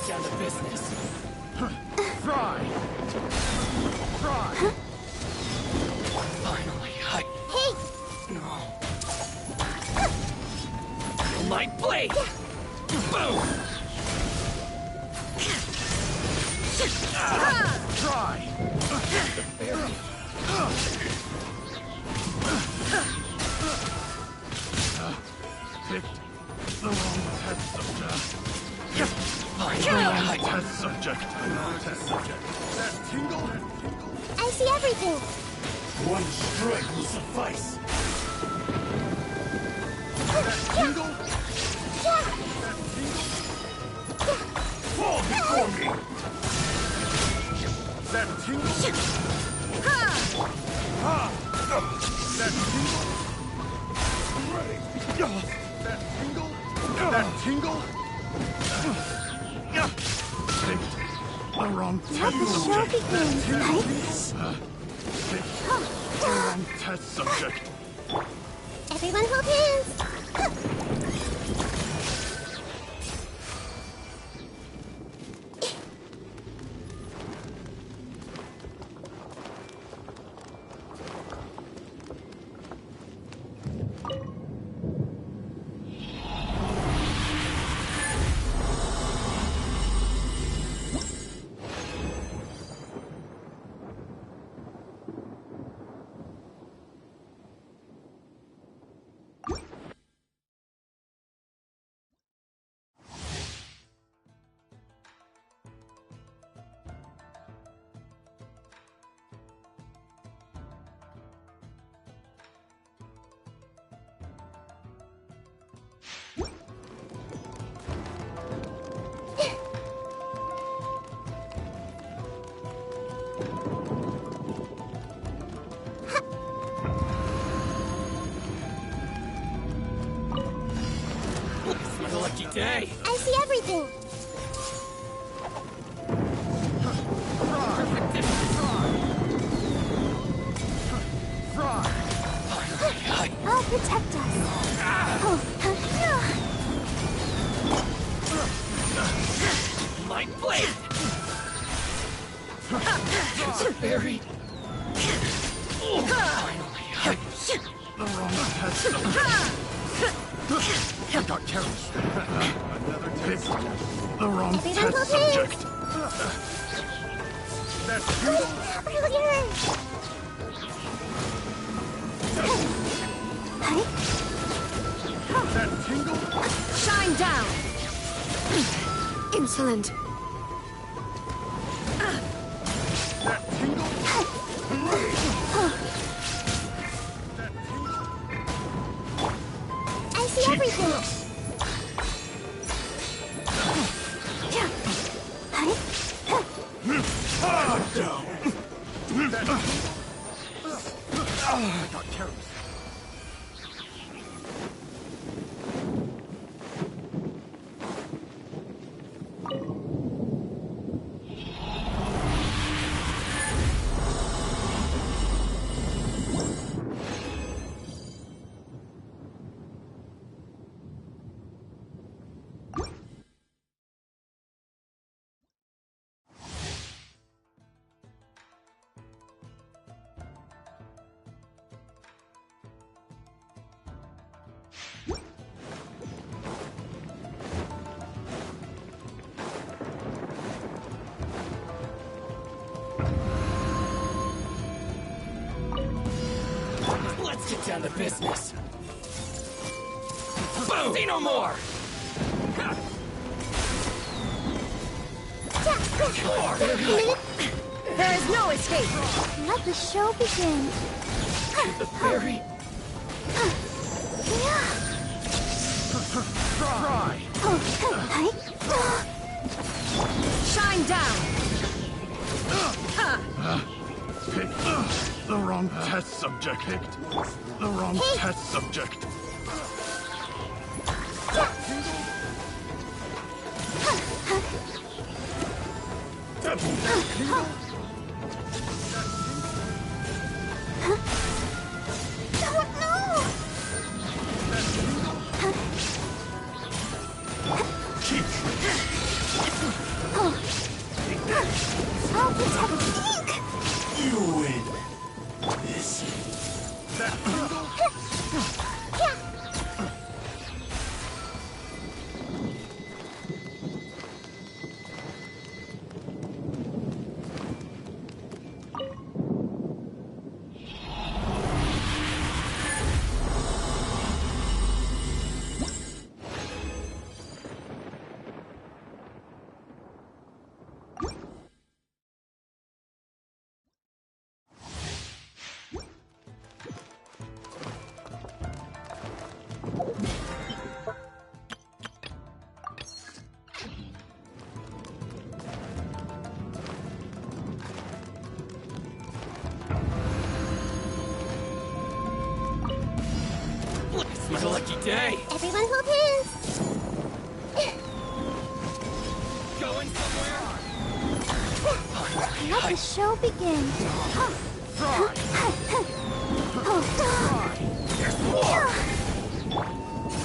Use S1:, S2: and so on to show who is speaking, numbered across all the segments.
S1: down to business.
S2: Fry! Fry!
S1: Finally,
S3: Hey!
S1: No. My blade! Boom!
S2: Try! Picked the wrong test subject.
S1: Finally,
S2: Test subject. Test subject. That tingle?
S3: I see everything!
S2: One strike will suffice. That tingle? That tingle? Fall before me! That tingle? That tingle? I'm ready. That tingle? That tingle? Picked the wrong test
S3: Let the show
S2: subject.
S3: begin, right?
S2: Picked the wrong test subject.
S3: Everyone hold hands!
S1: it's my lucky day.
S3: I see everything!
S1: Finally,
S3: I'll protect us!
S1: my blade! Is it buried? Oh, finally,
S2: The wrong test subject. I got careless. Another taste. The wrong
S3: Everyone
S2: test
S3: hold
S2: subject. That tingle?
S3: Earlier!
S2: That tingle?
S3: Shine down! Insolent!
S2: That tingle? I'm ready. That tingle?
S3: I see everything!
S2: Down. That tingle? I got careless.
S1: let's get down to business. Boom! Say no more!
S3: There is no escape! Let the show begin.
S1: The fairy.
S2: Try!
S3: Shine down!
S2: Picked the wrong test subject. Picked the wrong test subject.
S1: You win. This. It's my lucky day.
S3: Everyone hold hands.
S1: Going somewhere?
S3: Let the show begin.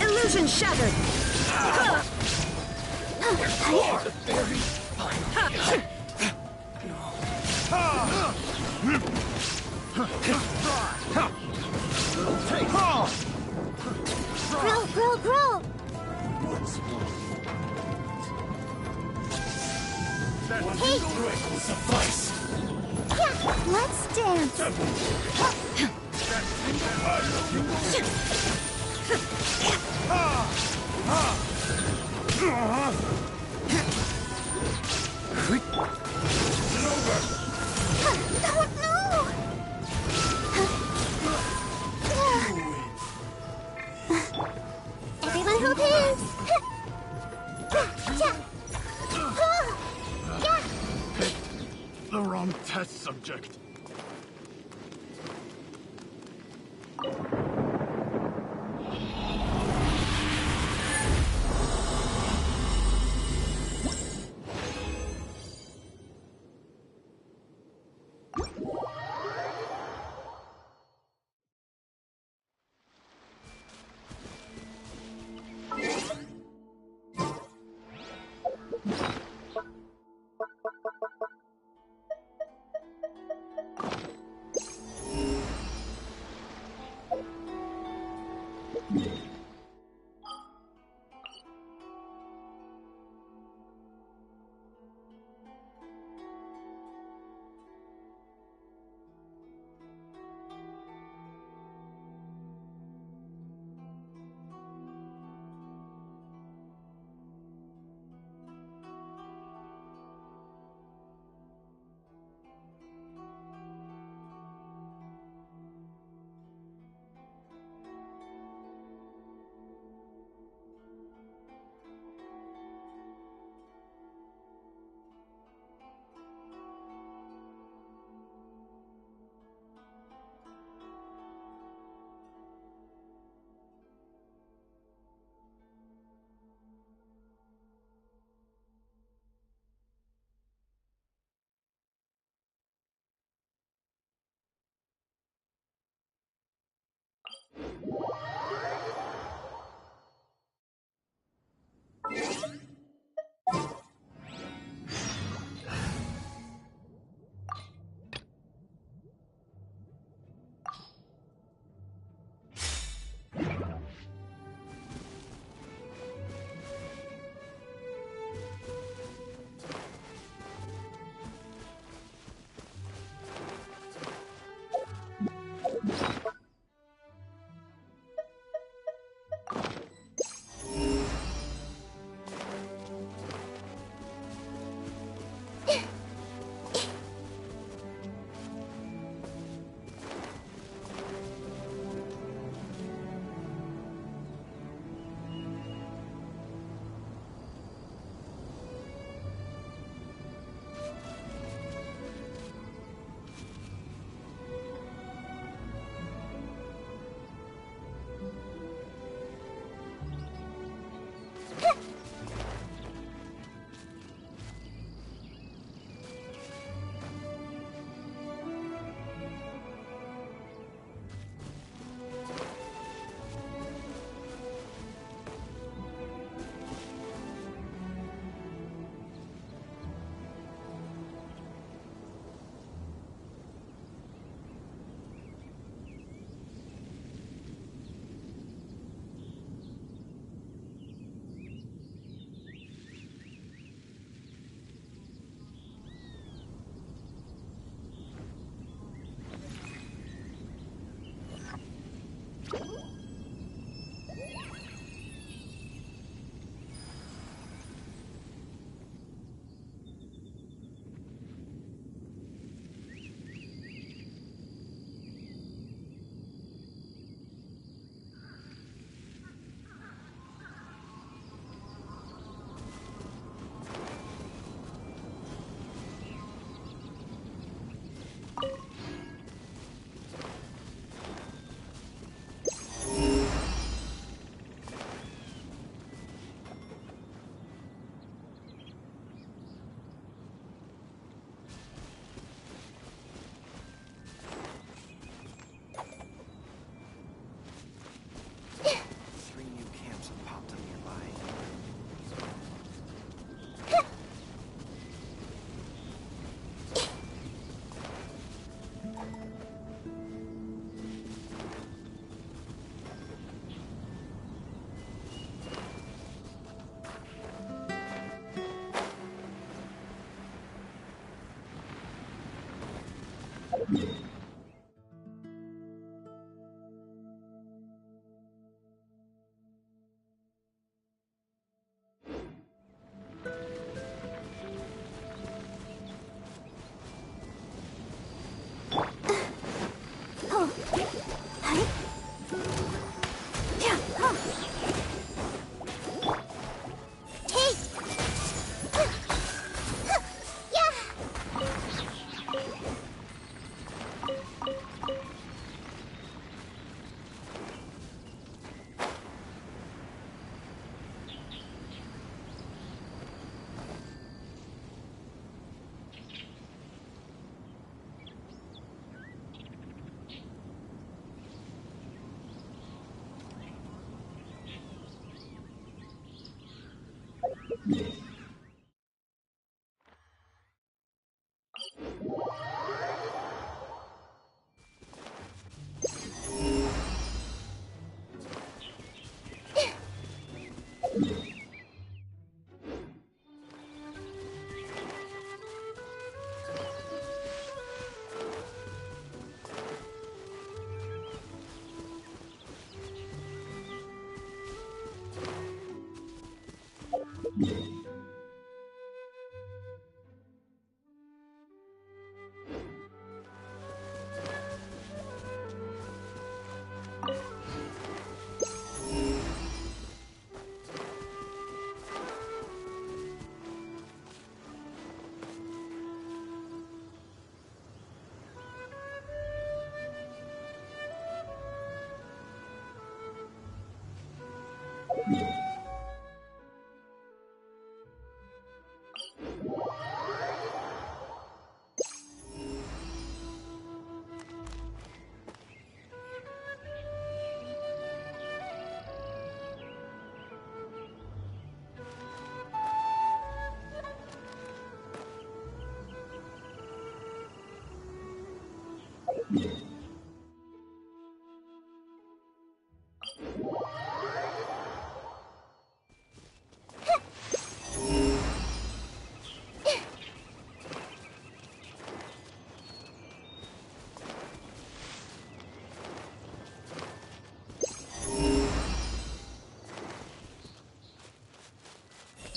S4: Illusion shattered!
S1: The very
S3: Grow! Hey!
S1: quick will suffice.
S3: Let's dance. Oh no! Everyone hold hands.
S2: The wrong test subject.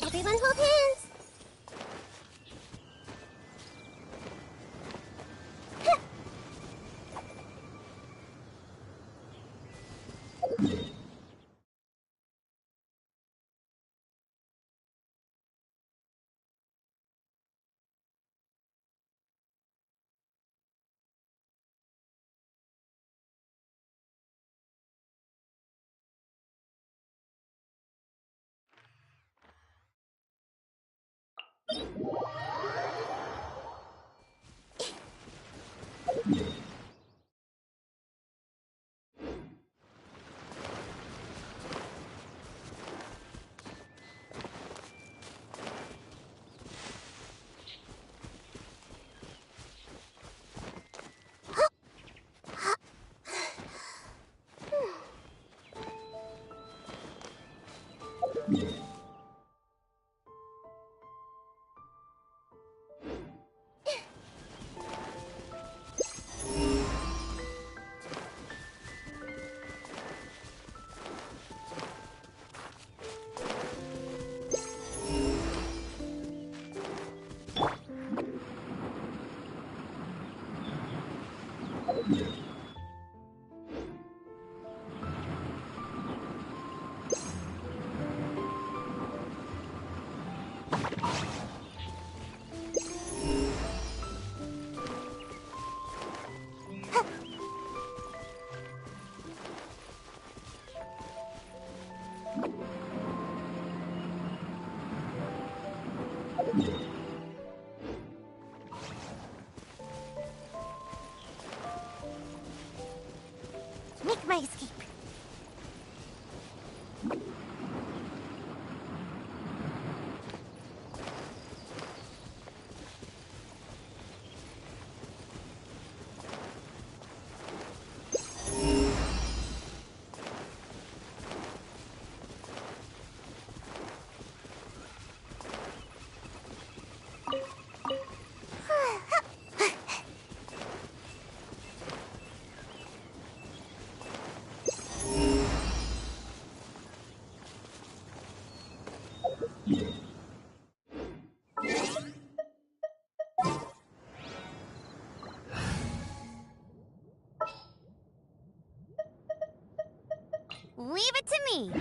S3: Everyone hold hands. Make my escape. Leave it to me.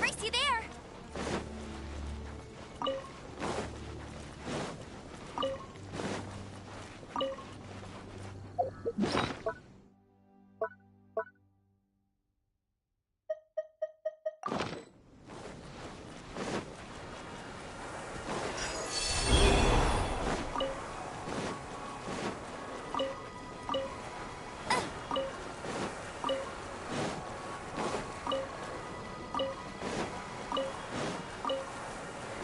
S3: Race you there!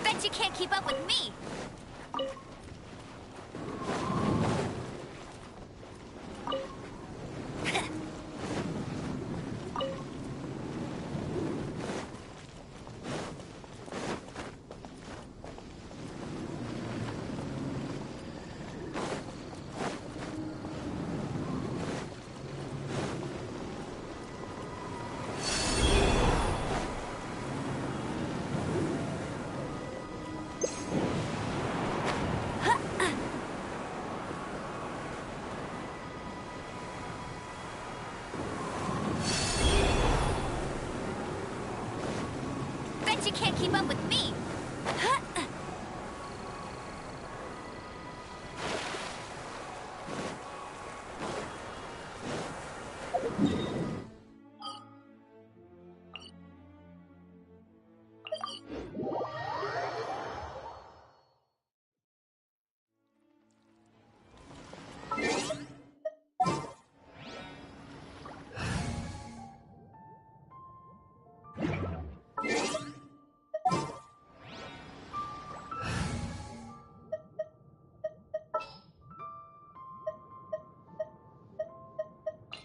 S3: Bet you can't keep up with me! Bet you can't keep up with me!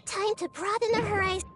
S3: Time to broaden the horizon.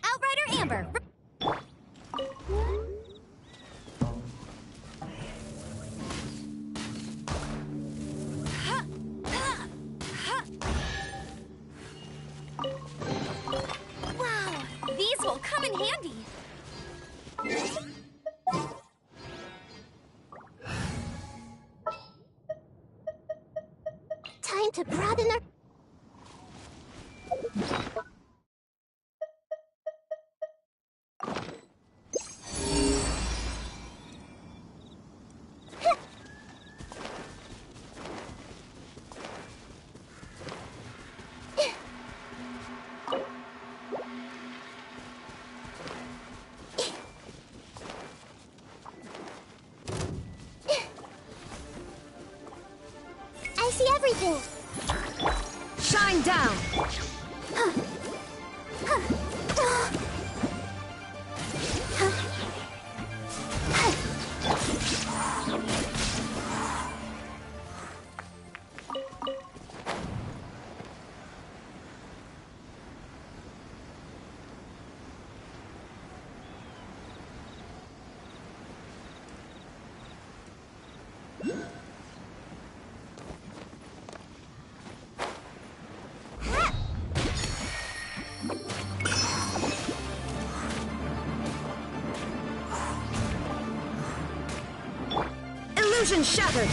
S3: Outrider Amber. Wow, these will come in handy. Time to broaden our... I see everything.
S4: Shine down. Illusion shattered.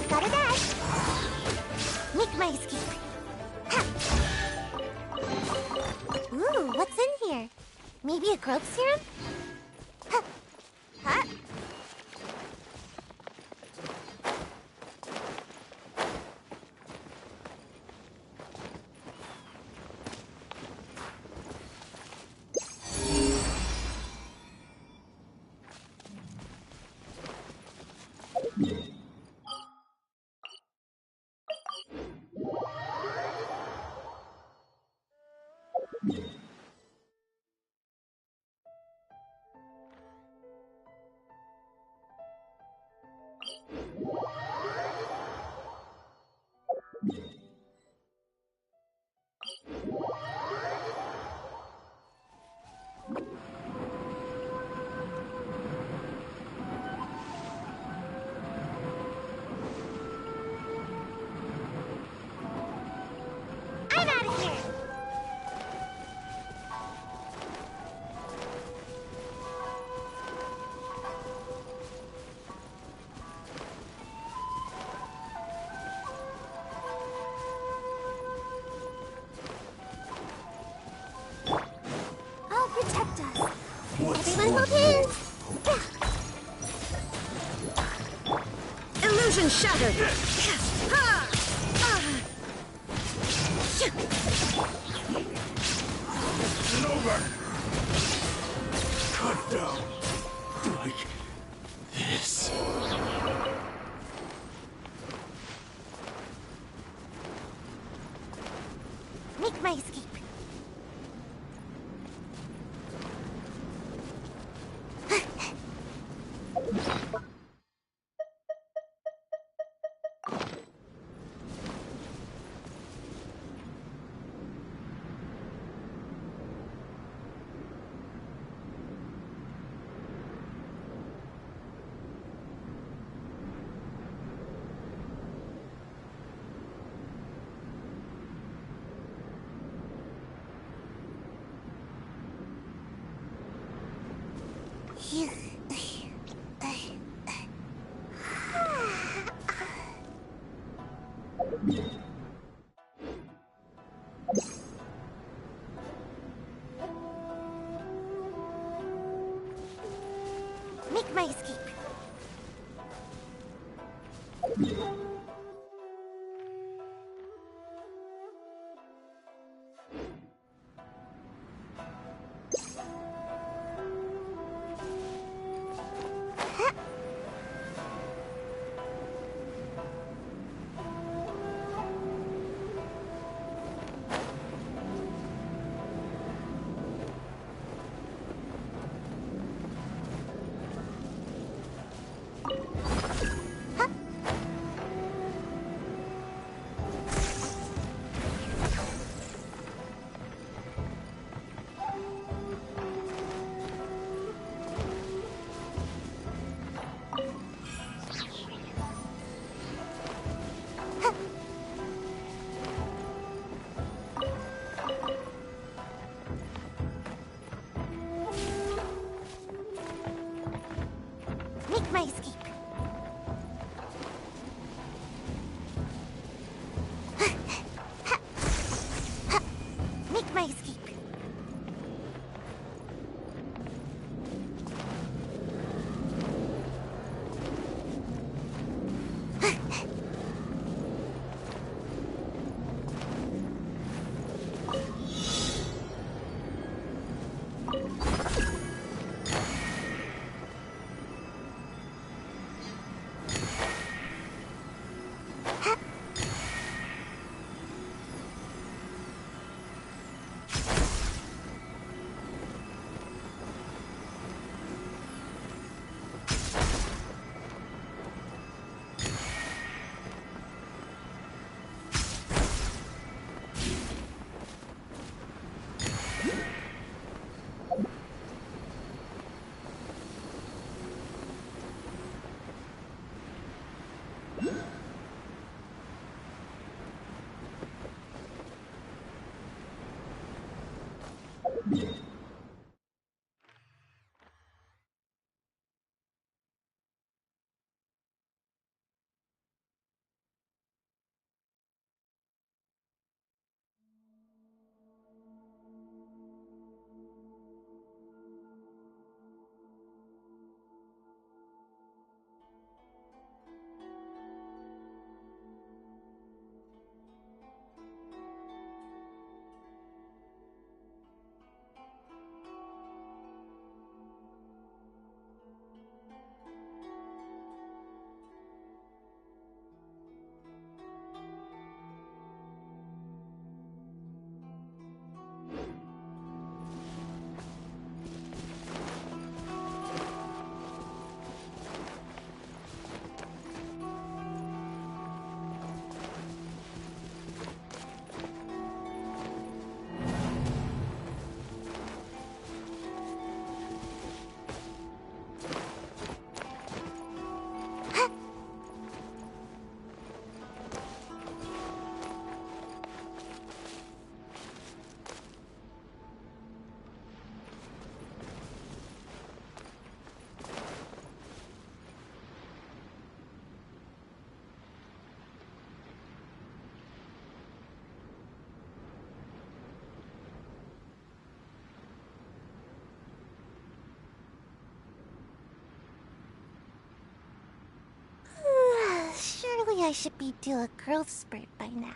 S3: Gotta dash. Make my escape. Ha. Ooh, what's in here? Maybe a growth serum? Ha. Ha. I'm out of here. I'll protect us. Everyone hold hands.
S4: Illusion shattered. Ha!
S2: It's over. Cut down. Like this.
S3: Make my escape. Make my escape. Make my escape. Make my escape. Surely I should be due a growth spurt by now.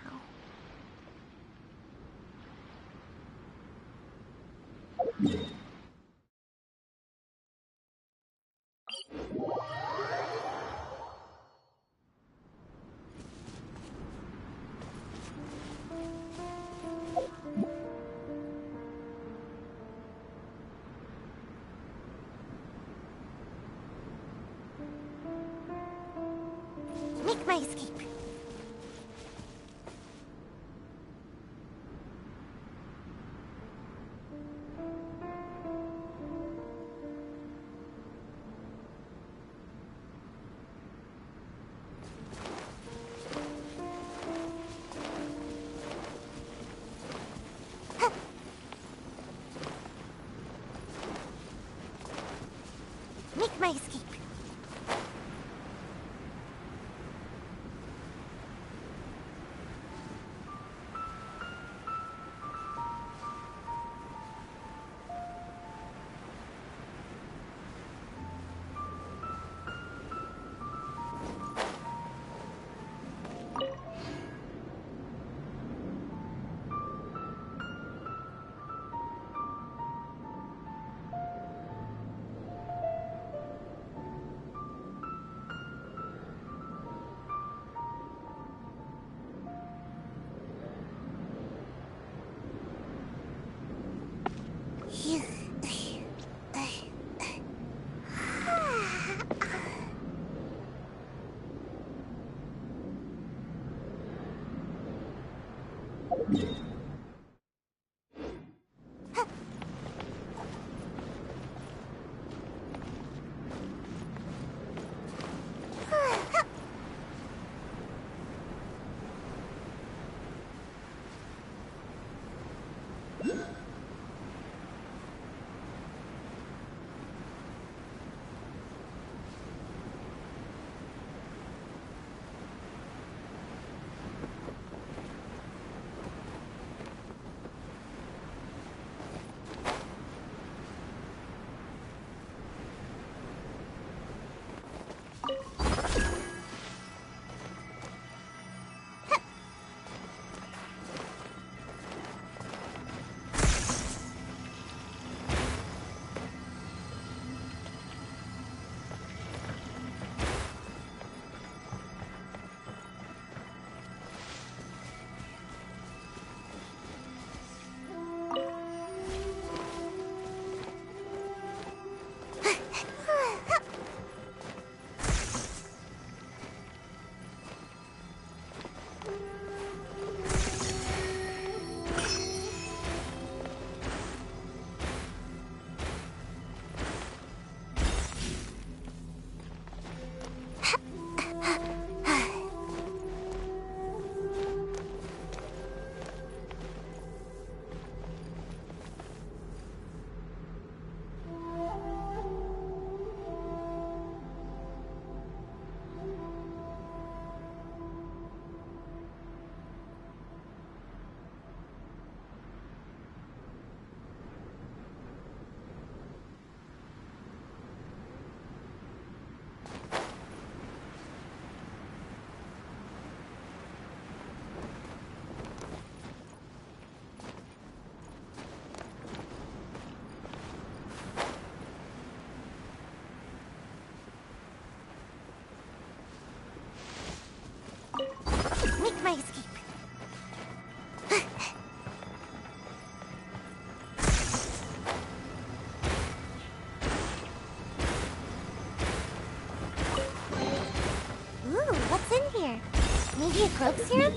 S3: Make my escape. Make my escape. Make my escape. Ooh, what's in here? Maybe a cloak serum?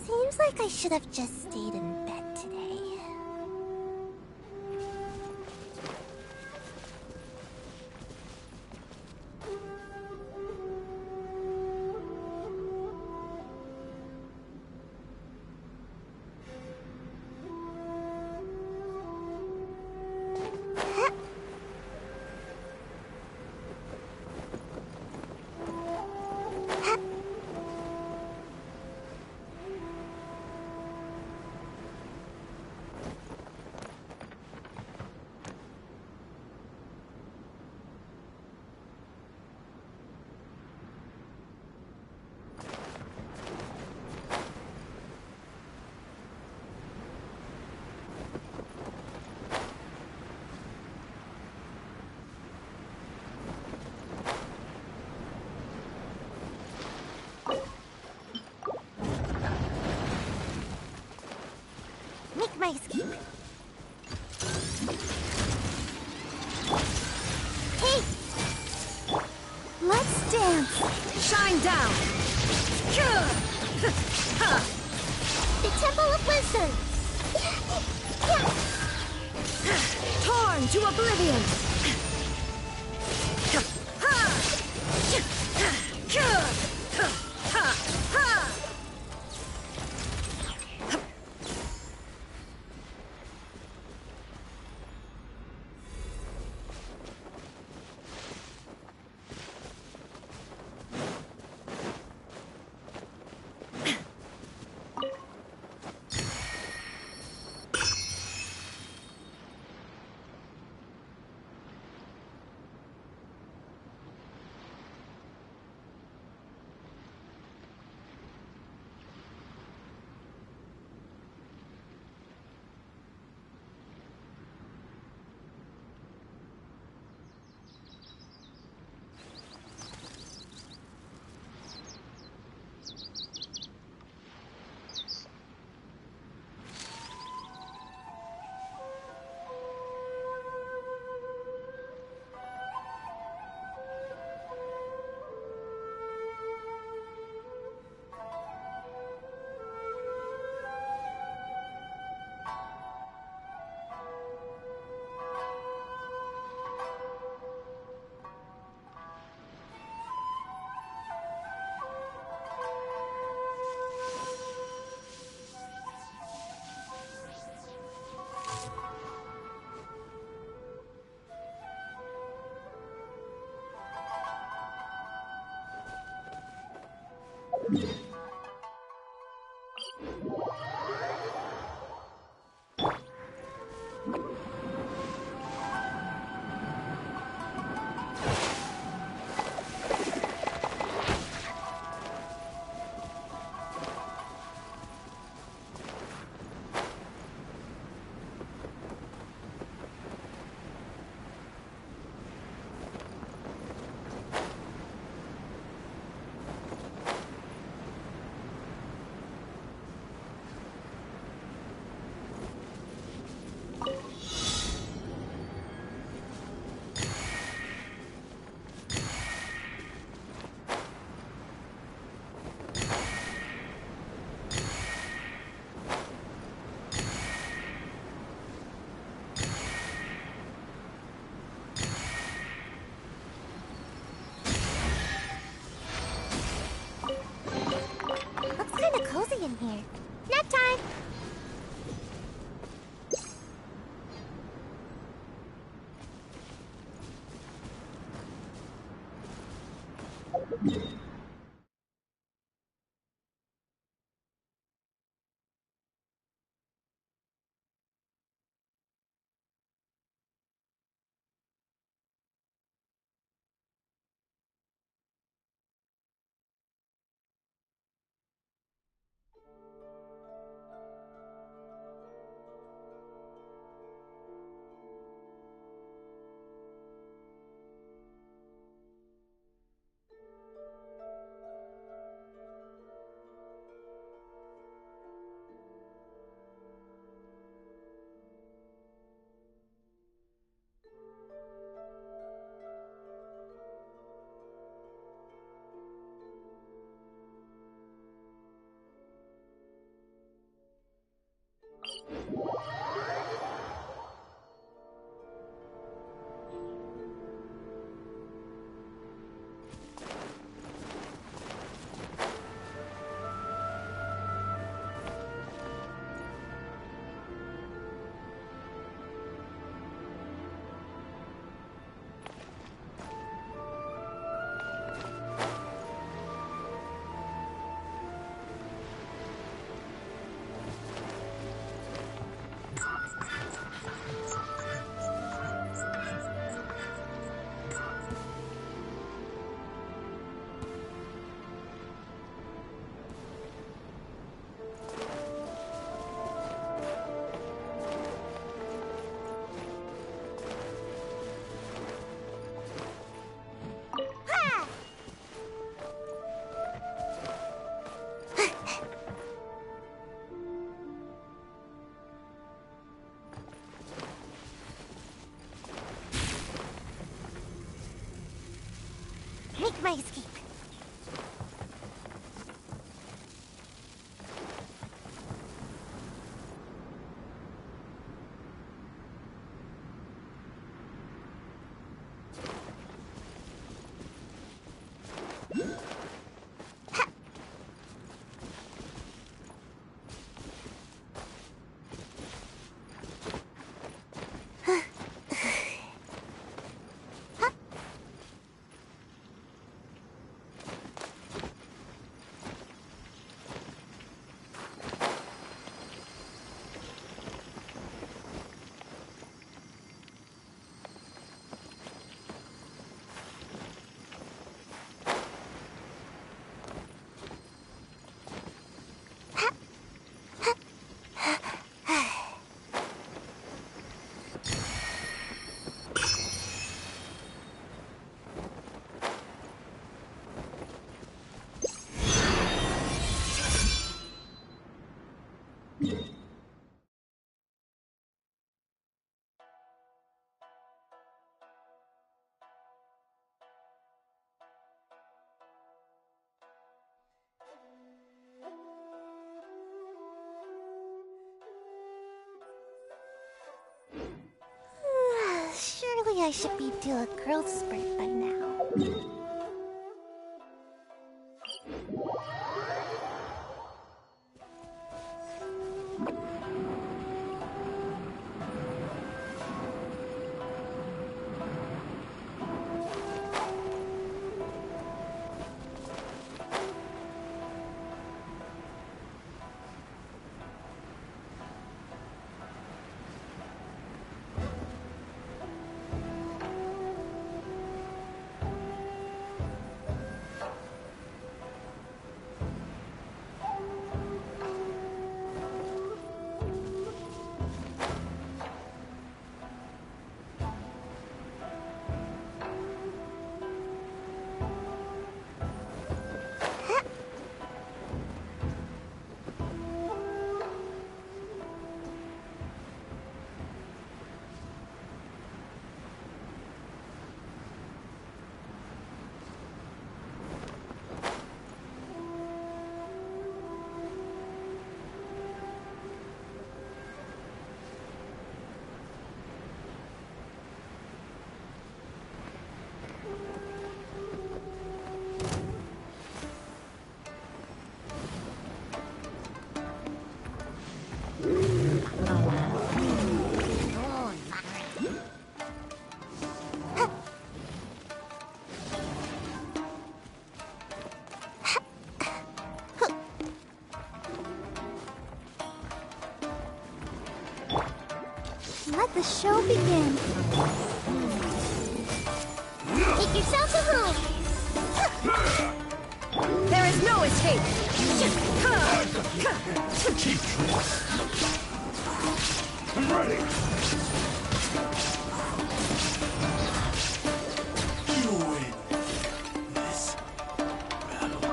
S3: Seems like I should have just stayed in bed today. Make my escape. Hey! Let's dance!
S4: Shine down!
S3: The Temple of Wisdom!
S4: Torn to oblivion!
S3: I should be due a growth spurt by now. Let the show begin. Make yourself at home.
S4: There is no escape.
S2: I'm ready. You win this battle.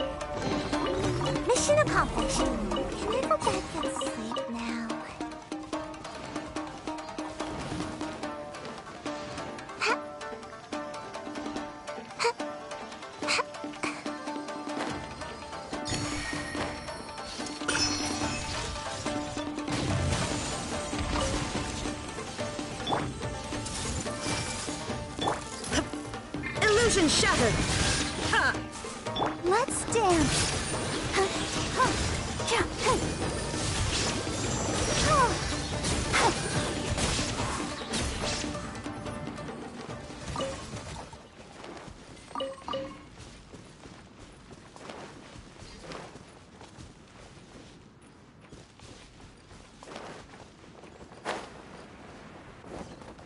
S3: Mission accomplished. Can I go back and sleep now?
S4: Illusion shattered. Ha!
S3: Let's dance.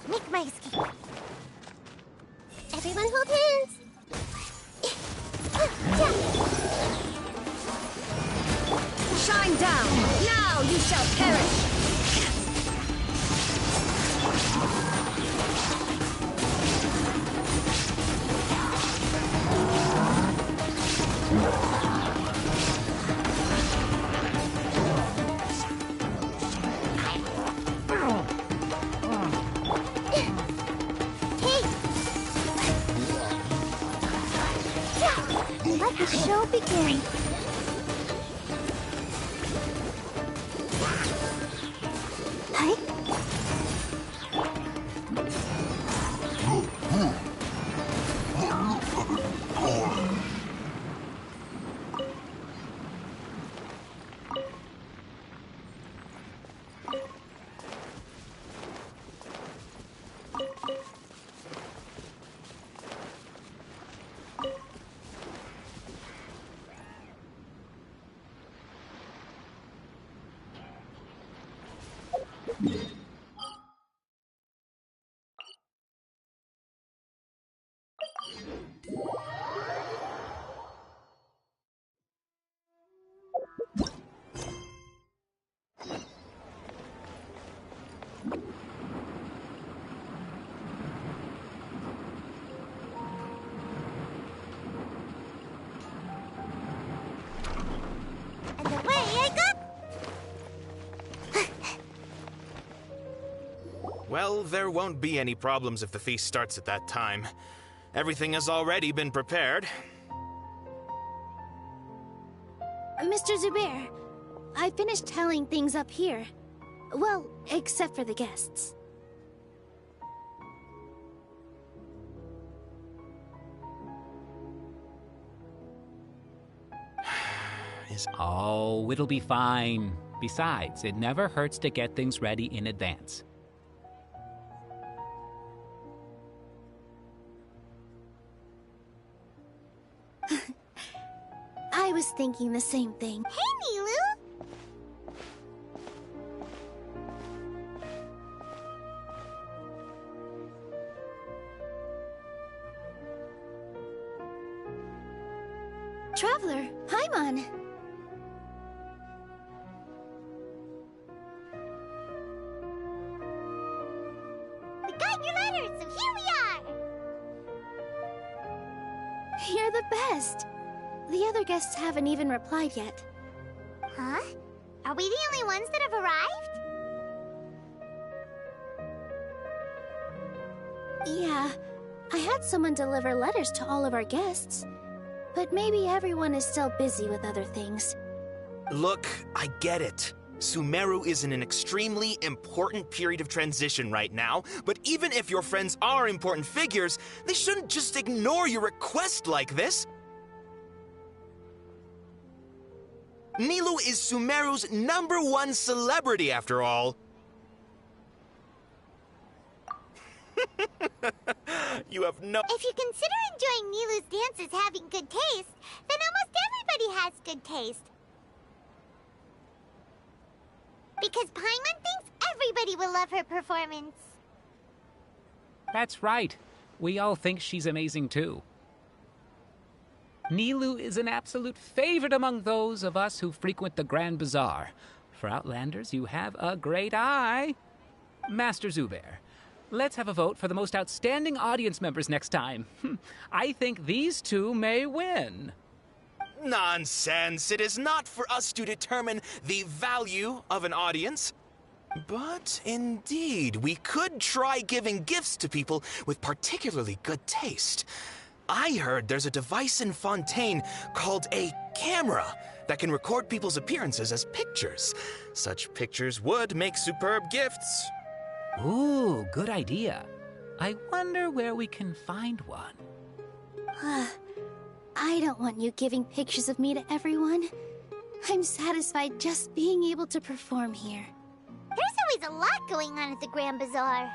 S3: Make my escape. Everyone hold hands.
S4: Shine down. Now you shall perish.
S3: Let the show begin. Hi. And away I go!
S5: Well, there won't be any problems if the feast starts at that time. Everything has already been prepared.
S6: Mr. Zubair, I finished tallying things up here. Well, except for the guests.
S5: is...
S7: Oh, it'll be fine. Besides, it never hurts to get things ready in advance.
S6: I was thinking the same thing.
S3: Hey, Nilu!
S6: Traveler, Paimon.
S3: We got your letter, so here we are!
S6: You're the best. The other guests haven't even replied yet.
S3: Huh? Are we the only ones that have arrived?
S6: Yeah, I had someone deliver letters to all of our guests. But maybe everyone is still busy with other things.
S5: Look, I get it. Sumeru is in an extremely important period of transition right now, but even if your friends are important figures, they shouldn't just ignore your request like this. Nilou is Sumeru's #1 celebrity, after all. You have no...
S3: If you consider enjoying Nilu's dance as having good taste, then almost everybody has good taste. Because Paimon thinks everybody will love her performance.
S7: That's right. We all think she's amazing too. Nilou is an absolute favorite among those of us who frequent the Grand Bazaar. For Outlanders, you have a great eye. Master Zubair, let's have a vote for the most outstanding audience members next time. I think these two may win.
S5: Nonsense! It is not for us to determine the value of an audience. But indeed, we could try giving gifts to people with particularly good taste. I heard there's a device in Fontaine called a camera that can record people's appearances as pictures. Such pictures would make superb gifts.
S7: Ooh, good idea. I wonder where we can find one.
S6: I don't want you giving pictures of me to everyone. I'm satisfied just being able to perform here.
S3: There's always a lot going on at the Grand Bazaar.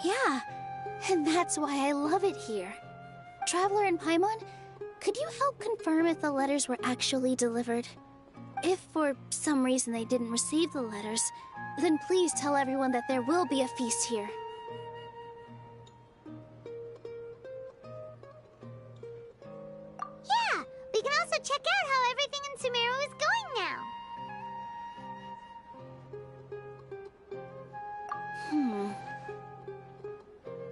S6: Yeah, and that's why I love it here. Traveler and Paimon, could you help confirm if the letters were actually delivered? If for some reason they didn't receive the letters, then please tell everyone that there will be a feast here.
S3: Yeah, we can also check out how everything in Sumeru is going now.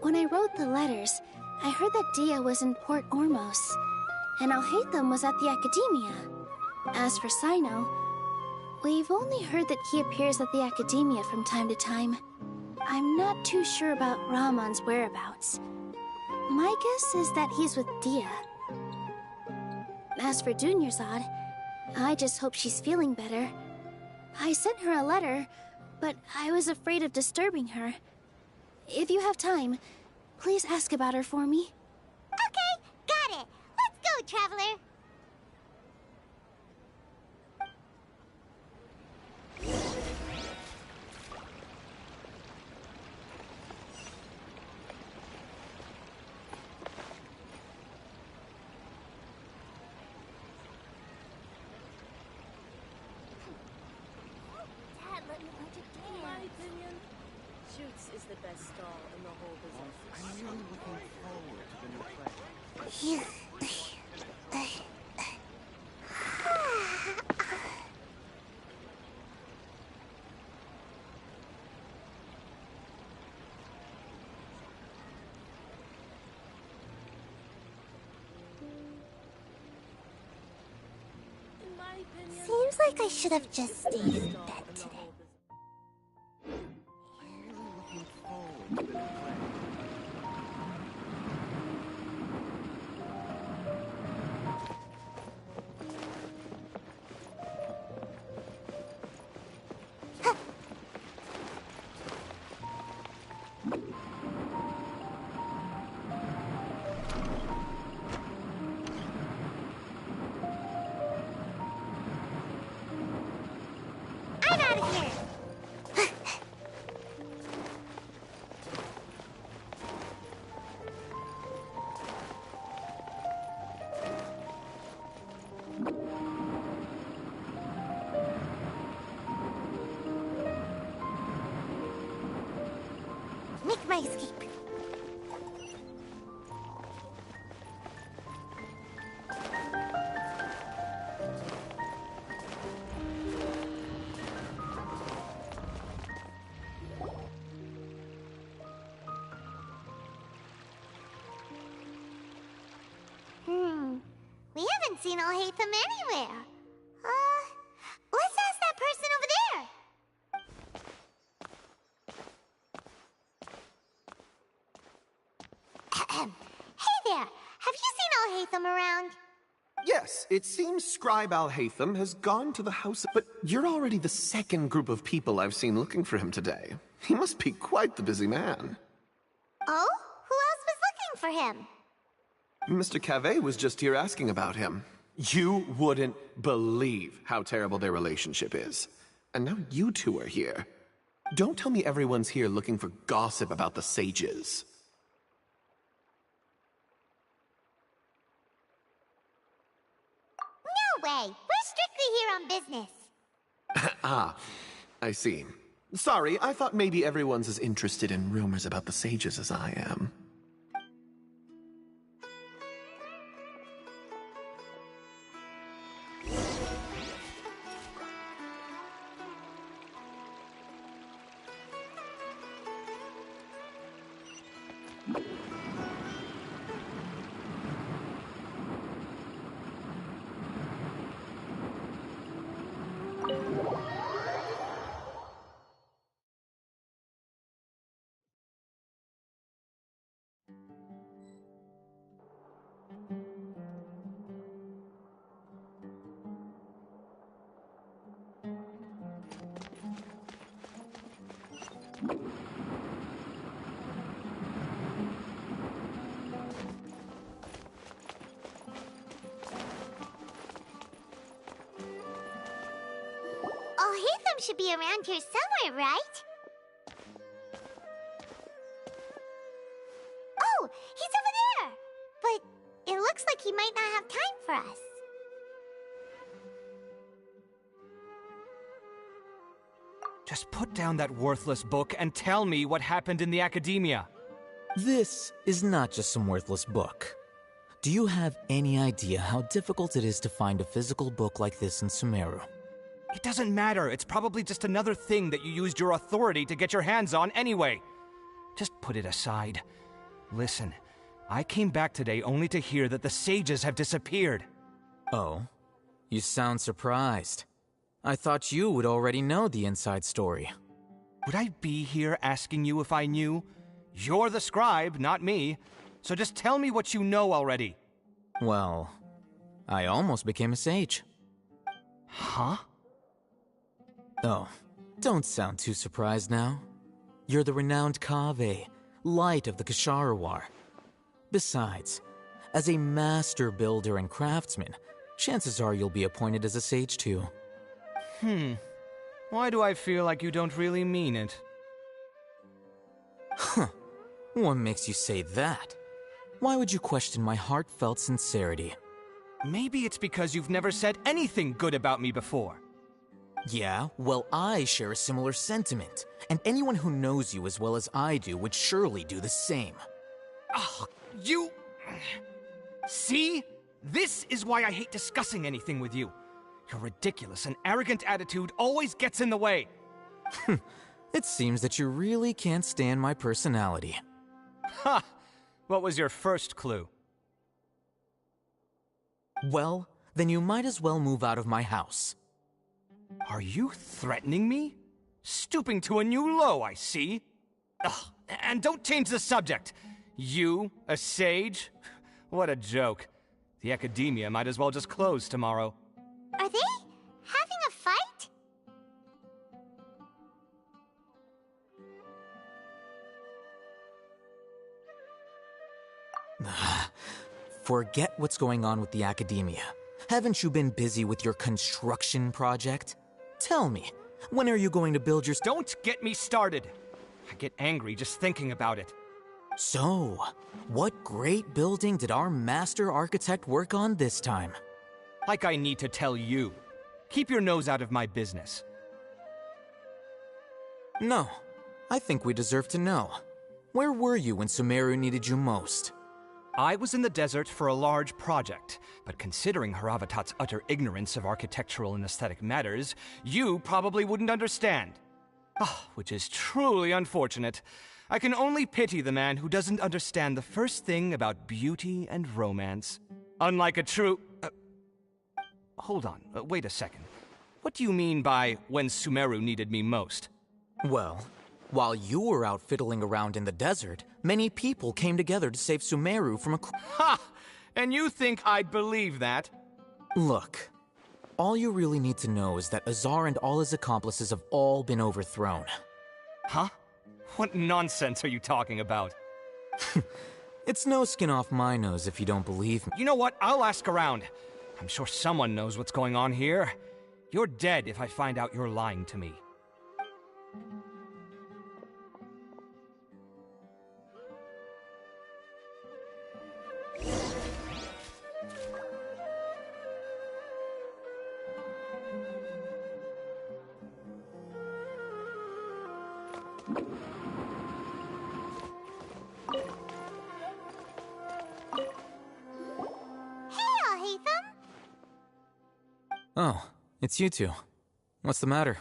S6: When I wrote the letters, I heard that Dia was in Port Ormos, and Alhaitham was at the Academia. As for Sino, we've only heard that he appears at the Academia from time to time. I'm not too sure about Rahman's whereabouts. My guess is that he's with Dia. As for Dunyarzad, I just hope she's feeling better. I sent her a letter, but I was afraid of disturbing her. If you have time, please ask about her for me.
S3: Okay, got it. Let's go, Traveler. Dad, let me punch a
S8: In my opinion, Shoots is the best stall in the whole business.
S2: I'm really looking forward to the new play.
S8: In my opinion,
S3: Seems like I should have just stayed in
S8: stall
S3: bed
S8: in the
S3: today.
S8: whole business.
S2: I'm really looking forward to the new play.
S3: out of here! Make my escape. We haven't seen Alhaitham anywhere. Let's ask that person over there. Hey there, have you seen Alhaitham around?
S9: Yes, it seems Scribe Alhaitham has gone to the house, but you're already the second group of people I've seen looking for him today. He must be quite the busy man.
S3: Oh? Who else was looking for him?
S9: Mr. Cavey was just here asking about him. You wouldn't believe how terrible their relationship is. And now you two are here. Don't tell me everyone's here looking for gossip about the sages.
S3: No way! We're strictly here on business.
S9: Ah, I see. Sorry, I thought maybe everyone's as interested in rumors about the sages as I am.
S3: Alhaitham should be around here somewhere, right? Oh, he's over there! But it looks like he might not have time for us.
S1: Just put down that worthless book and tell me what happened in the academia.
S10: This is not just some worthless book. Do you have any idea how difficult it is to find a physical book like this in Sumeru?
S1: It doesn't matter. It's probably just another thing that you used your authority to get your hands on anyway. Just put it aside. Listen, I came back today only to hear that the sages have disappeared.
S10: Oh, you sound surprised. I thought you would already know the inside story.
S1: Would I be here asking you if I knew? You're the scribe, not me. So just tell me what you know already.
S10: Well, I almost became a sage.
S1: Huh?
S10: Oh, don't sound too surprised now. You're the renowned Kaveh, light of the Ksharawar. Besides, as a master builder and craftsman, chances are you'll be appointed as a sage too.
S1: Why do I feel like you don't really mean it?
S10: Huh. What makes you say that? Why would you question my heartfelt sincerity?
S1: Maybe it's because you've never said anything good about me before.
S10: Yeah, well, I share a similar sentiment, and anyone who knows you as well as I do would surely do the same.
S1: Ugh, you... See? This is why I hate discussing anything with you. Your ridiculous and arrogant attitude always gets in the way.
S10: It seems that you really can't stand my personality.
S1: Ha! What was your first clue?
S10: Well, then you might as well move out of my house.
S1: Are you threatening me? Stooping to a new low, I see. Ugh, and don't change the subject. You, a sage? What a joke. The academia might as well just close tomorrow.
S3: Are they having a fight?
S10: Forget what's going on with the academia. Haven't you been busy with your construction project? Tell me, When are you going to build your...
S1: Don't get me started. I get angry just thinking about it.
S10: So, what great building did our master architect work on this time?
S1: Like I need to tell you. Keep your nose out of my business.
S10: No, I think we deserve to know. Where were you when Sumeru needed you most?
S1: I was in the desert for a large project, but considering Haravatat's utter ignorance of architectural and aesthetic matters, you probably wouldn't understand. Which is truly unfortunate. I can only pity the man who doesn't understand the first thing about beauty and romance. Unlike a true... hold on, wait a second. What do you mean by when Sumeru needed me most?
S10: Well, while you were out fiddling around in the desert, many people came together to save Sumeru from a...
S1: Ha! And you think I'd believe that?
S10: Look, all you really need to know is that Azar and all his accomplices have all been overthrown.
S1: Huh? What nonsense are you talking about?
S10: It's no skin off my nose if you don't believe me.
S1: You know what? I'll ask around. I'm sure someone knows what's going on here. You're dead if I find out you're lying to me.
S10: Oh, it's you two. What's the matter?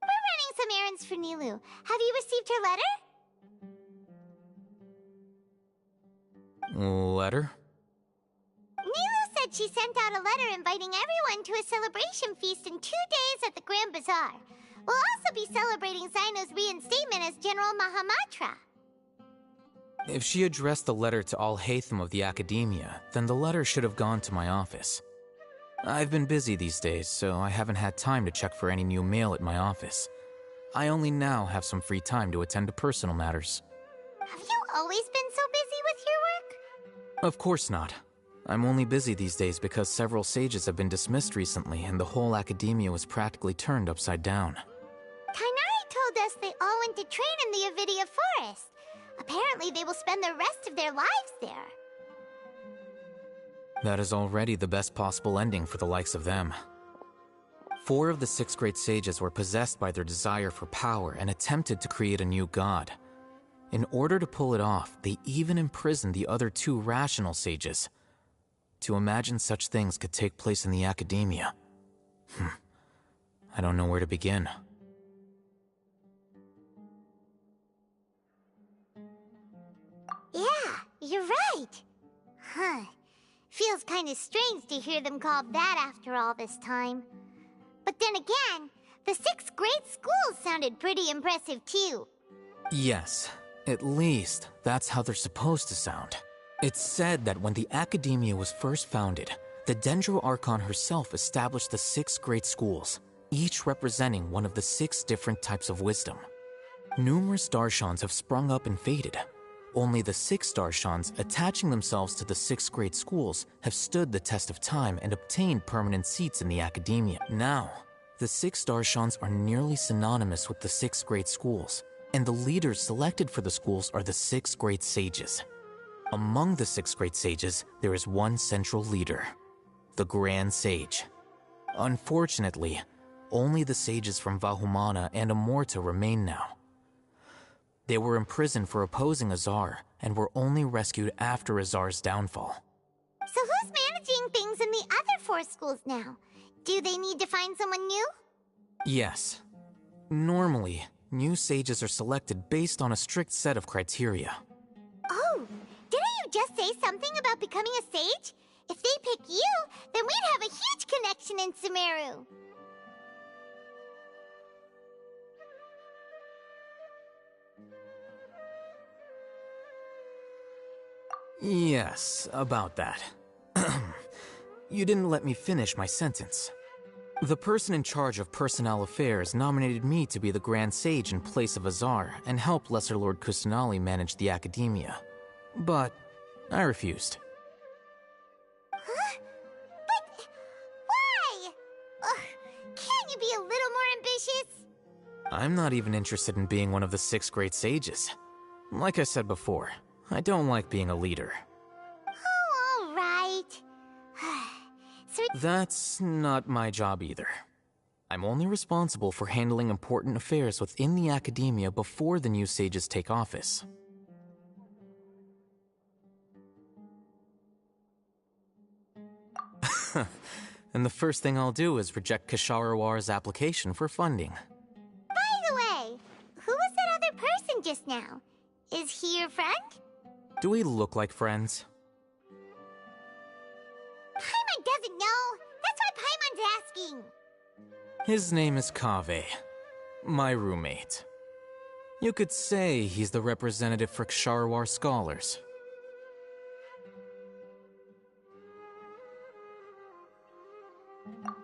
S3: We're running some errands for Nilu. Have you received her letter?
S10: Letter?
S3: Nilu said she sent out a letter inviting everyone to a celebration feast in 2 days at the Grand Bazaar. We'll also be celebrating Zaino's reinstatement as General Mahamatra.
S10: If she addressed the letter to all Haytham of the Academia, then the letter should have gone to my office. I've been busy these days, so I haven't had time to check for any new mail at my office. I only now have some free time to attend to personal matters.
S3: Have you always been so busy with your work?
S10: Of course not. I'm only busy these days because several sages have been dismissed recently and the whole Academia was practically turned upside down.
S3: Kainari told us they all went to train in the Avidia Forest. Apparently they will spend the rest of their lives there.
S10: That is already the best possible ending for the likes of them. 4 of the 6 great sages were possessed by their desire for power and attempted to create a new god. In order to pull it off, they even imprisoned the other 2 rational sages. To imagine such things could take place in the Academia. I don't know where to begin.
S3: Yeah, you're right. Huh. Feels kind of strange to hear them called that after all this time. But then again, the 6 great schools sounded pretty impressive too.
S10: Yes, at least that's how they're supposed to sound. It's said that when the Academia was first founded, the Dendro Archon herself established the 6 great schools, each representing one of the 6 different types of wisdom. Numerous Darshans have sprung up and faded. Only the 6 Darshans, attaching themselves to the 6 great schools, have stood the test of time and obtained permanent seats in the Academia. Now, the 6 Darshans are nearly synonymous with the 6 great schools, and the leaders selected for the schools are the 6 great sages. Among the 6 great sages, there is one central leader, the Grand Sage. Unfortunately, only the sages from Vahumana and Amorta remain now. They were imprisoned for opposing Azar, and were only rescued after Azar's downfall.
S3: So who's managing things in the other 4 schools now? Do they need to find someone new?
S10: Yes. Normally, new sages are selected based on a strict set of criteria.
S3: Oh, didn't you just say something about becoming a sage? If they pick you, then we'd have a huge connection in Sumeru.
S10: Yes, about that. You didn't let me finish my sentence. The person in charge of personnel affairs nominated me to be the Grand Sage in place of Azar and help Lesser Lord Kusanali manage the Academia. But I refused.
S3: Huh? But why? Can't you be a little more ambitious?
S10: I'm not even interested in being one of the 6 great sages. Like I said before, I don't like being a leader.
S3: Oh, all right. So
S10: That's not my job either. I'm only responsible for handling important affairs within the academia before the new sages take office. And the first thing I'll do is reject Kasharawar's application for funding.
S3: by the way, who was that other person just now? Is he your friend?
S10: Do we look like friends?
S3: Paimon doesn't know. That's why Paimon's asking.
S10: His name is Kaveh, my roommate. You could say he's the representative for Ksharawar scholars.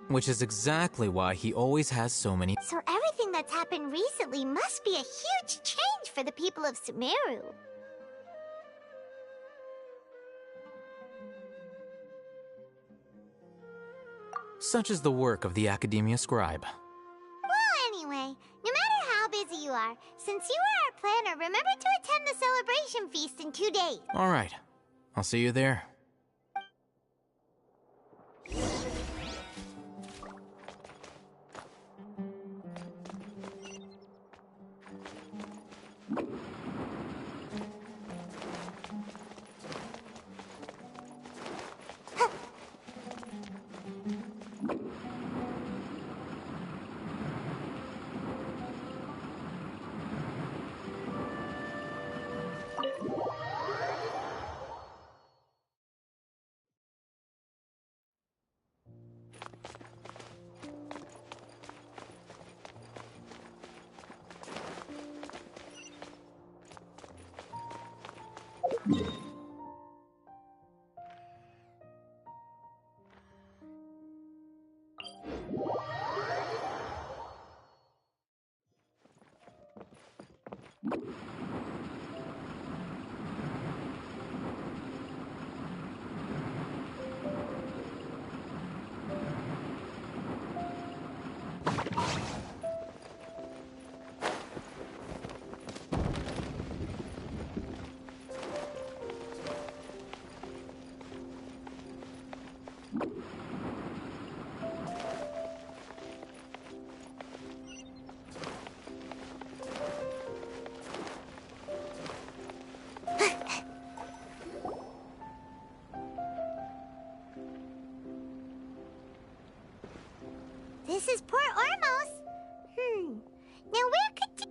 S10: Which is exactly why he always has so many.
S3: So everything that's happened recently must be a huge change for the people of Sumeru.
S10: Such is the work of the Academia Scribe.
S3: Well, anyway, no matter how busy you are, since you are our planner, remember to attend the celebration feast in 2 days.
S10: Alright, I'll see you there.
S3: This is Port Ormos. Now where could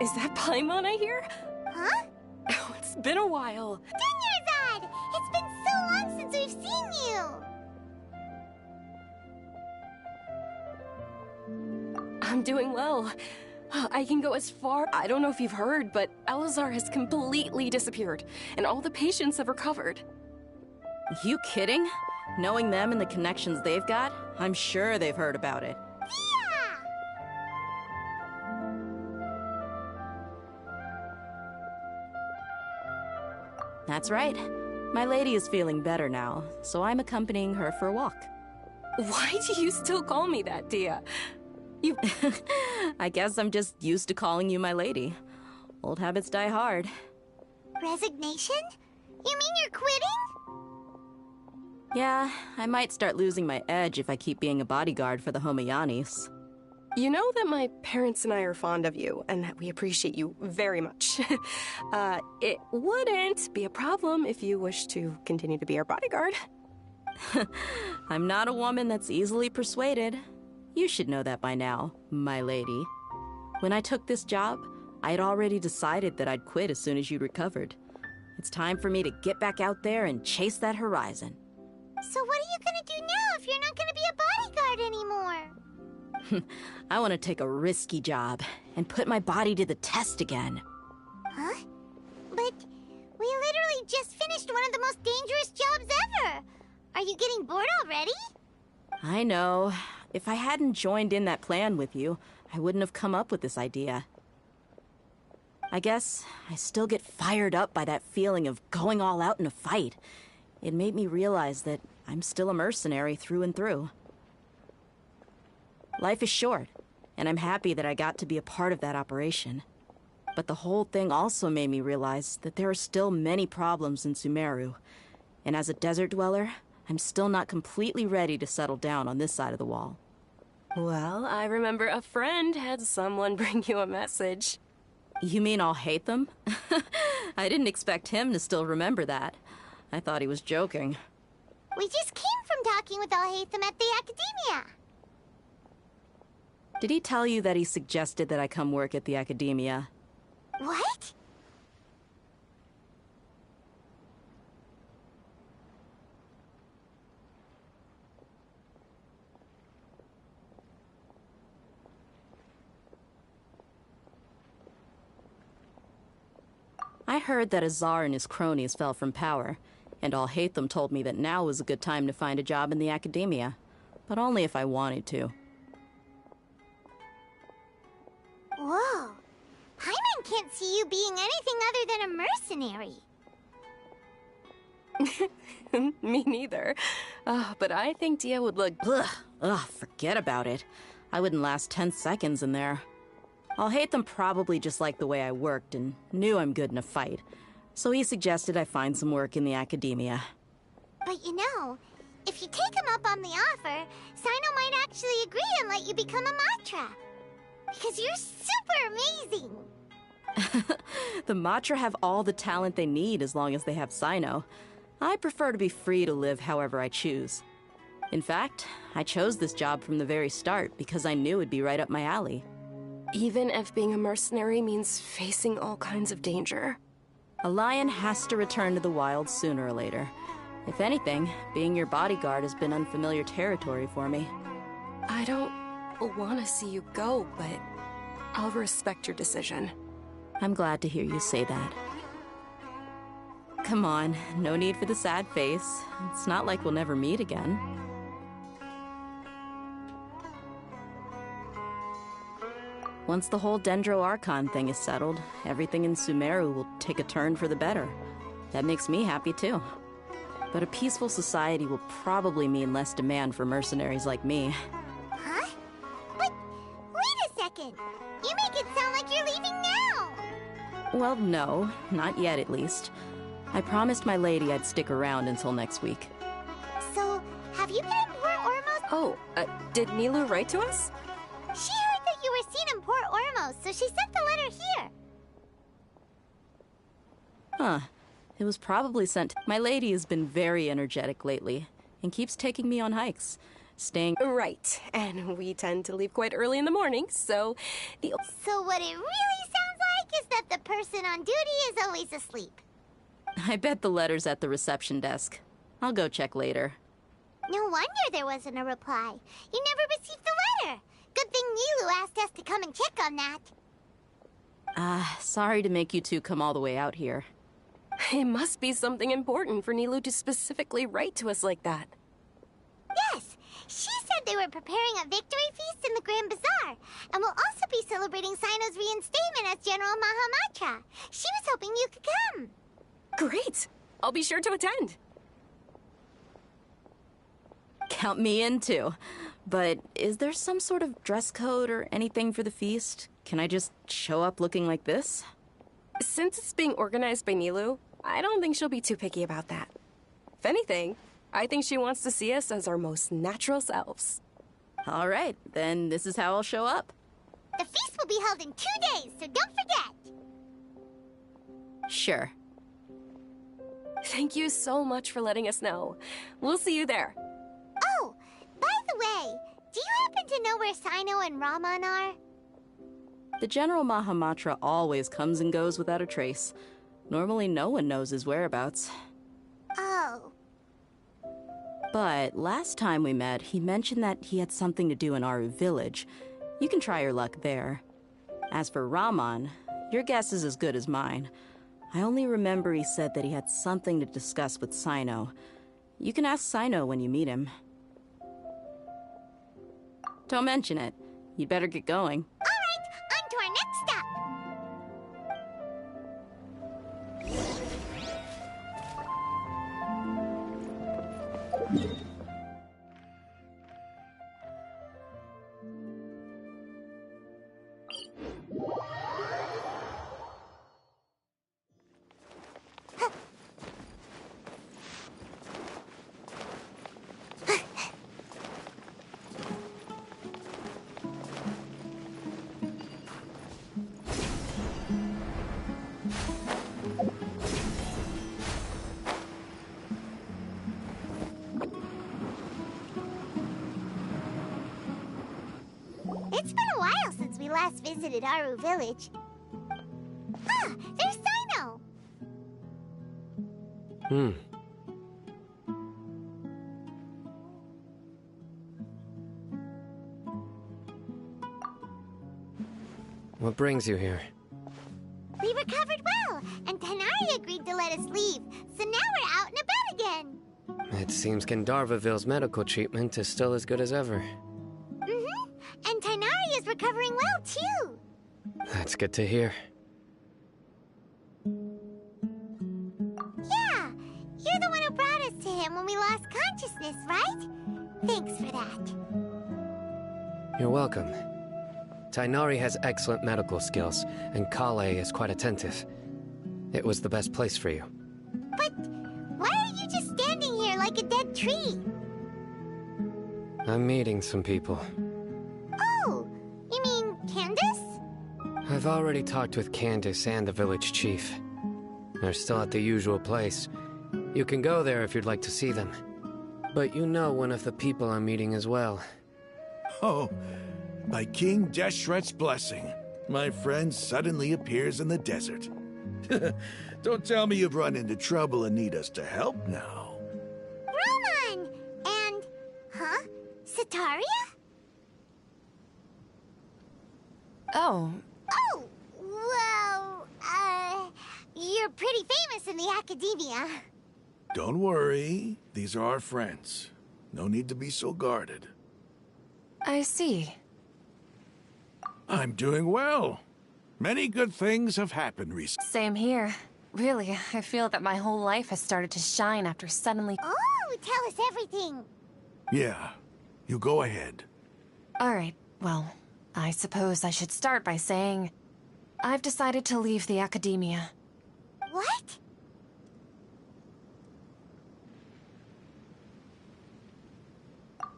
S8: Is that Paimon I hear?
S3: Huh?
S8: Oh, it's been a while.
S3: Dunyarzad! It's been so long since we've seen you!
S8: I'm doing well. I can go as far. I don't know if you've heard, but Elazar has completely disappeared, and all the patients have recovered.
S11: You kidding? Knowing them and the connections they've got, I'm sure they've heard about it. That's right. My lady is feeling better now, so I'm accompanying her for a walk.
S8: Why do you still call me that, Dia? You...
S11: I guess I'm just used to calling you my lady. Old habits die hard.
S3: Resignation? You mean you're quitting?
S11: Yeah, I might start losing my edge if I keep being a bodyguard for the Homayanis.
S8: You know that my parents and I are fond of you, and that we appreciate you very much. It wouldn't be a problem if you wish to continue to be our bodyguard.
S11: I'm not a woman that's easily persuaded. You should know that by now, my lady. When I took this job, I had already decided that I'd quit as soon as you'd recovered. It's time for me to get back out there and chase that horizon.
S3: So what are you gonna do now if you're not gonna be a bodyguard anymore?
S11: I want to take a risky job and put my body to the test again.
S3: Huh? But we literally just finished one of the most dangerous jobs ever! Are you getting bored already?
S11: I know. If I hadn't joined in that plan with you, I wouldn't have come up with this idea. I guess I still get fired up by that feeling of going all out in a fight. It made me realize that I'm still a mercenary through and through. Life is short, and I'm happy that I got to be a part of that operation. But the whole thing also made me realize that there are still many problems in Sumeru. And as a desert dweller, I'm still not completely ready to settle down on this side of the wall.
S8: Well, I remember a friend had someone bring you a message.
S11: You mean I'll hate them? I didn't expect him to still remember that. I thought he was joking.
S3: We just came from talking with Alhaitham at the Academia.
S11: Did he tell you that he suggested that I come work at the Academia?
S3: What?
S11: I heard that Azar and his cronies fell from power, and Alhaitham told me that now was a good time to find a job in the Academia, but only if I wanted to.
S3: Whoa. Paimon can't see you being anything other than a mercenary.
S8: Me neither. But I think Dia would look...
S11: Ugh, forget about it. I wouldn't last 10 seconds in there. Alhaitham probably just liked the way I worked and knew I'm good in a fight, so he suggested I find some work in the Academia.
S3: But you know, if you take him up on the offer, Sino might actually agree and let you become a Matra. Because you're super amazing!
S11: The Matra have all the talent they need as long as they have Sino. I prefer to be free to live however I choose. In fact, I chose this job from the very start because I knew it'd be right up my alley.
S8: Even if being a mercenary means facing all kinds of danger.
S11: A lion has to return to the wild sooner or later. If anything, being your bodyguard has been unfamiliar territory for me.
S8: I don't want to see you go, but I'll respect your decision.
S11: I'm glad to hear you say that. Come on, no need for the sad face. It's not like we'll never meet again. Once the whole Dendro Archon thing is settled, everything in Sumeru will take a turn for the better. That makes me happy too. But a peaceful society will probably mean less demand for mercenaries like me.
S3: Huh? But wait a second! You make it sound like you're leaving now!
S11: Well, no, not yet at least. I promised my lady I'd stick around until next week.
S3: So, have you been in Port Ormos?
S8: Oh, did Nilou write to us?
S3: She heard that you were seen in Port Ormos, so she sent the letter here.
S11: Huh. It was probably sent. My lady has been very energetic lately, and keeps taking me on hikes. Staying...
S8: Right, and we tend to leave quite early in the morning, so...
S3: So what it really sounds like is that the person on duty is always asleep.
S11: I bet the letter's at the reception desk. I'll go check later.
S3: No wonder there wasn't a reply. You never received the letter. Good thing Nilou asked us to come and check on that.
S11: Sorry to make you two come all the way out here.
S8: It must be something important for Nilou to specifically write to us like that.
S3: Yes, she said they were preparing a victory feast in the Grand Bazaar, and will also be celebrating Sino's reinstatement as General Mahamatra. She was hoping you could come.
S8: Great! I'll be sure to attend.
S11: Count me in too. But is there some sort of dress code or anything for the feast? Can I just show up looking like this?
S8: Since it's being organized by Nilou, I don't think she'll be too picky about that. If anything, I think she wants to see us as our most natural selves.
S11: All right, then this is how I'll show up.
S3: The feast will be held in 2 days, so don't forget.
S11: Sure.
S8: Thank you so much for letting us know. We'll see you there.
S3: Oh, by the way, do you happen to know where Sino and Raman are?
S11: The General Mahamatra always comes and goes without a trace. Normally no one knows his whereabouts.
S3: Oh.
S11: But last time we met, he mentioned that he had something to do in our village. You can try your luck there. As for Raman, your guess is as good as mine. I only remember he said that he had something to discuss with Sino. You can ask Sino when you meet him. Don't mention it. You'd better get going.
S3: All right, on to our next stop. It's been a while since we last visited Aru Village. Ah, there's Sino!
S12: What brings you here?
S3: We recovered well, and Tanari agreed to let us leave, so now we're out and about again.
S12: It seems Gandharvaville's medical treatment is still as good as ever.
S3: And Tanari is recovering well, too.
S12: That's good to hear.
S3: Yeah, you're the one who brought us to him when we lost consciousness, right? Thanks for that.
S12: You're welcome. Tainari has excellent medical skills, and Kale is quite attentive. It was the best place for you.
S3: But why are you just standing here like a dead tree?
S12: I'm meeting some people.
S3: Oh, you mean Candace?
S12: I've already talked with Candace and the village chief. They're still at the usual place. You can go there if you'd like to see them. But you know one of the people I'm meeting as well.
S2: Oh, by King Deshret's blessing, my friend suddenly appears in the desert. Don't tell me you've run into trouble and need us to help now.
S3: Roman! And... huh? Sataria?
S13: Oh.
S3: Oh, well, you're pretty famous in the academia.
S2: Don't worry, these are our friends. No need to be so guarded.
S13: I see.
S2: I'm doing well. Many good things have happened recently.
S13: Same here. Really, I feel that my whole life has started to shine after suddenly...
S3: Oh, tell us everything.
S2: Yeah, you go ahead.
S13: Alright, well, I suppose I should start by saying... I've decided to leave the academia.
S3: What?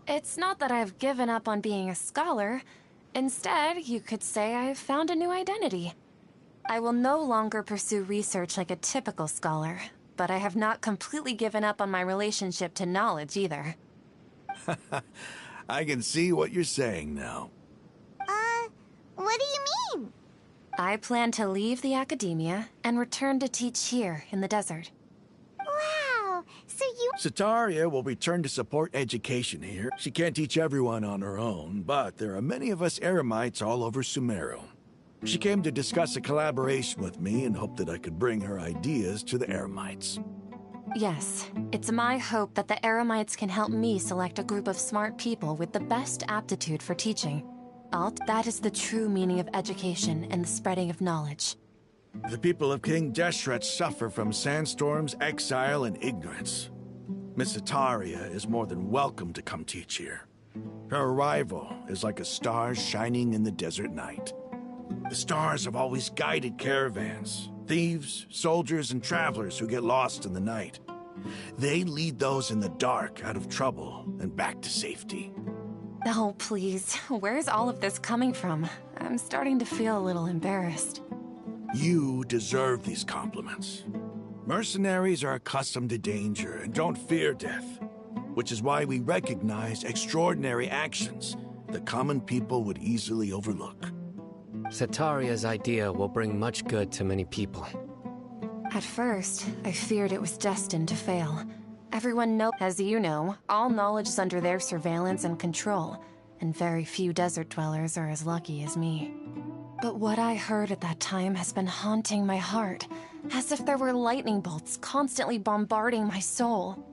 S13: It's not that I've given up on being a scholar. Instead, you could say I've found a new identity. I will no longer pursue research like a typical scholar, but I have not completely given up on my relationship to knowledge either.
S2: I can see what you're saying now.
S3: What do you mean?
S13: I plan to leave the academia and return to teach here in the desert.
S3: Wow, so you...
S2: Sataria will return to support education here. She can't teach everyone on her own, but there are many of us Eremites all over Sumeru. She came to discuss a collaboration with me and hoped that I could bring her ideas to the Eremites.
S13: Yes, it's my hope that the Eremites can help me select a group of smart people with the best aptitude for teaching. That is the true meaning of education and the spreading of knowledge.
S2: The people of King Deshret suffer from sandstorms, exile, and ignorance. Miss Ataria is more than welcome to come teach here. Her arrival is like a star shining in the desert night. The stars have always guided caravans, thieves, soldiers, and travelers who get lost in the night. They lead those in the dark out of trouble and back to safety.
S13: Oh, please. Where's all of this coming from? I'm starting to feel a little embarrassed.
S2: You deserve these compliments. Mercenaries are accustomed to danger and don't fear death, which is why we recognize extraordinary actions that common people would easily overlook.
S12: Sataria's idea will bring much good to many people.
S13: At first, I feared it was destined to fail. Everyone knows, as you know, all knowledge is under their surveillance and control, and very few desert dwellers are as lucky as me. But what I heard at that time has been haunting my heart, as if there were lightning bolts constantly bombarding my soul.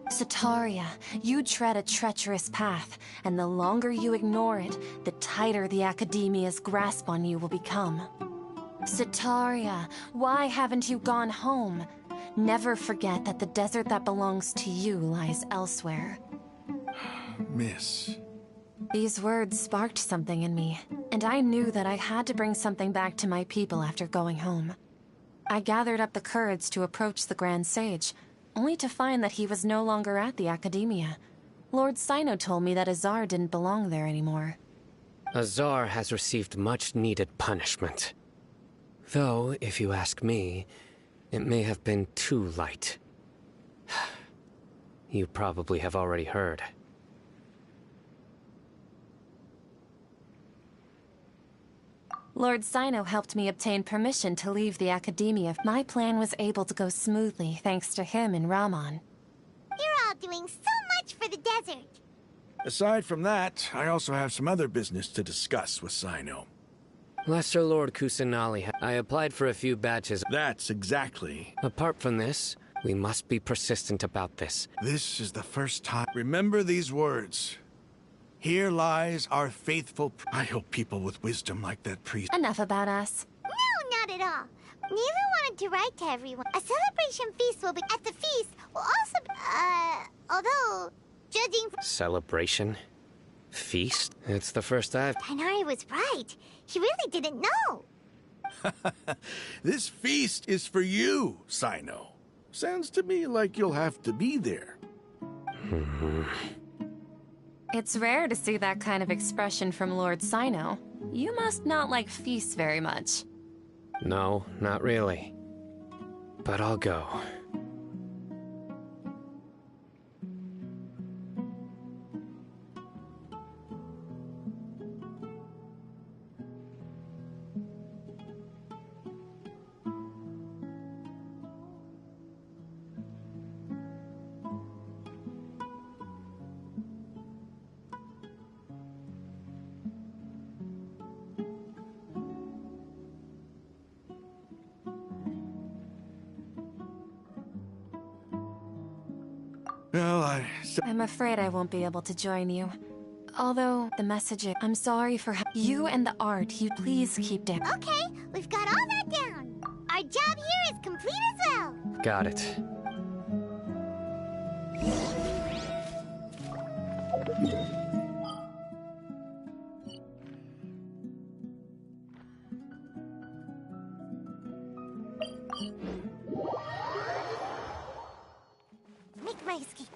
S13: Sataria, you tread a treacherous path, and the longer you ignore it, the tighter the Academia's grasp on you will become. Sataria, why haven't you gone home? Never forget that the desert that belongs to you lies elsewhere.
S2: Miss.
S13: These words sparked something in me, and I knew that I had to bring something back to my people after going home. I gathered up the courage to approach the Grand Sage, only to find that he was no longer at the Academia. Lord Sino told me that Azar didn't belong there anymore.
S12: Azar has received much-needed punishment. Though, if you ask me, it may have been too light. You probably have already heard.
S13: Lord Sino helped me obtain permission to leave the Academia. My plan was able to go smoothly thanks to him and Rahman.
S3: You're all doing so much for the desert.
S2: Aside from that, I also have some other business to discuss with Sino.
S12: Lesser Lord Kusanali, I applied for a few batches.
S2: That's exactly.
S12: Apart from this, we must be persistent about this.
S2: This is the first time. Remember these words. Here lies our faithful. I hope people with wisdom like that priest.
S13: Enough about us.
S3: No, not at all. Neva wanted to write to everyone. A celebration feast will be at the feast. Will also be, although, judging from...
S12: Celebration? Feast? It's the first I've...
S3: Tanari was right. He really didn't know.
S2: This feast is for you, Sino. Sounds to me like you'll have to be there.
S13: It's rare to see that kind of expression from Lord Sino. You must not like feasts very much.
S12: No, not really. But I'll go.
S2: Well,
S13: I'm afraid I won't be able to join you. Although, the message is, I'm sorry for you and the art. You please keep down.
S3: Okay, we've got all that down. Our job here is complete as well.
S12: Got it.
S3: Make my escape.